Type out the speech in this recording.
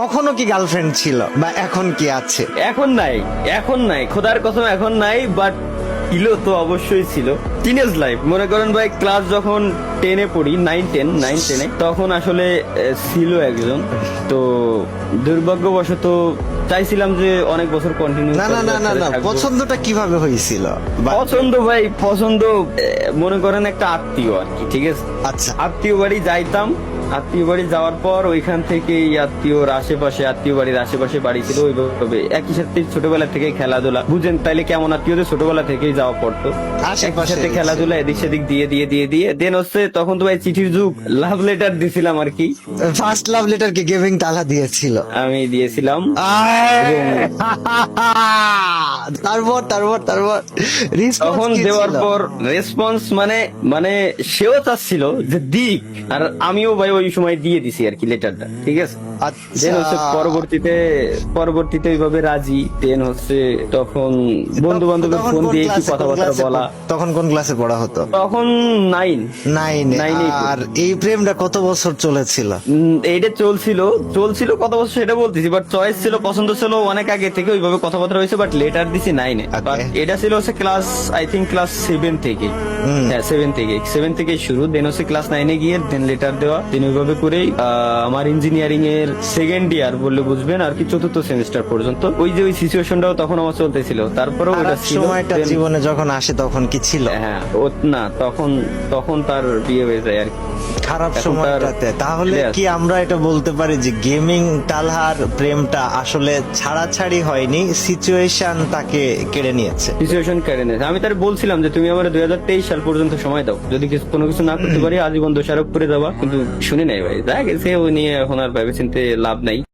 কখনো কি গার্লফ্রেন্ড ছিল বা এখন কি আছে? এখন নাই খোদার কসম এখন নাই, বাট ছিল তো অবশ্যই ছিল। টিনেজ লাইফ মনে করেন ভাই, ক্লাস যখন 10-এ পড়ি, 9-10-এ, তখন আসলে ছিল একজন। তো দুর্ভাগ্যবশত চাইছিলাম যে অনেক বছর কন্টিনিউ। না না না না না, পছন্দটা কিভাবে হয়েছিল? পছন্দ মনে করেন একটা আত্মীয় আর কি, ঠিক আছে। আচ্ছা, আত্মীয় বাড়ি যাইতাম, আত্মীয় বাড়ি যাওয়ার পর ওইখান থেকে আত্মীয় বাড়ির আশেপাশে বাড়ি ছিল, ওইভাবে একই সাথে ছোটবেলা থেকে খেলাধুলা, বুঝেন তাইলে কেমন আত্মীয়দের ছোটবেলা থেকেই যাওয়া পড়তো, একই সাথে খেলাধুলা এদিক সেদিক দিয়ে দেন হচ্ছে তখন তো ভাই চিঠির যুগ, লাভ লেটার দিছিলাম আর কি। ফার্স্ট লাভ লেটার কি গেভিং তালা দিয়েছিল? আমি দিয়েছিলাম। তারপর তারপর তারপর তখন দেওয়ার পর রেসপন্স মানে মানে সেও চাচ্ছিল যে দিক, আর আমিও ভাই ওই সময় দিয়ে দিছি আর কি লেটারটা, ঠিক আছে। দেন হচ্ছে পরবর্তীতে ওইভাবে রাজি। দেন হচ্ছে তখন বন্ধু বান্ধবের ফোন দিয়ে কি কথাবার্তা বলা। তখন কোন ক্লাসে পড়া হতো? তখন 9 নাইনে। আর এই প্রেমটা কত বছর চলেছিল? এইটা চলছিল কত বছর সেটা বলতেছি, বাট চয়েস ছিল, পছন্দ ছিল অনেক আগে থেকে, ওইভাবে কথাবার্তা হয়েছে, বাট লেটার দিছি 9-এ। বাট এটা ছিল হচ্ছে ক্লাস, আই থিঙ্ক ক্লাস 7 থেকে, হ্যাঁ 7 থেকে শুরু। দেন হচ্ছে ক্লাস 9-এ গিয়ে দেন লেটার দেওয়া। দেন ওইভাবে করেই আমার ইঞ্জিনিয়ারিং এর সেকেন্ড ইয়ার বললে বুঝবেন আর কি, 4th সেমিস্টার পর্যন্ত ওই যে ওই সিচুয়েশনটাও তখন আমার চলতেছিল। তারপরেও ওটা ছিল। সময়টা জীবনে যখন আসে তখন কি ছিল? হ্যাঁ না, তখন তার বিয়ে হয়ে যায় আর কি, খারাপ সময়টাতে। তাহলে কি আমরা এটা বলতে পারি যে গেমিং তালহার প্রেমটা আসলে ছাড়াছাড়ি হয়নি, সিচুয়েশন তাকে কেড়ে নিয়েছে? আমি তার বলছিলাম যে তুমি আমার 2023 সাল পর্যন্ত সময় দাও, যদি কোনো কিছু না করতে পারি আজীবন দোষারোপ করে দেওয়া, কিন্তু শুনে নাই ভাই, যা গেছে ও নিয়ে এখন আর ভেবে চিন্তে লাভ নাই।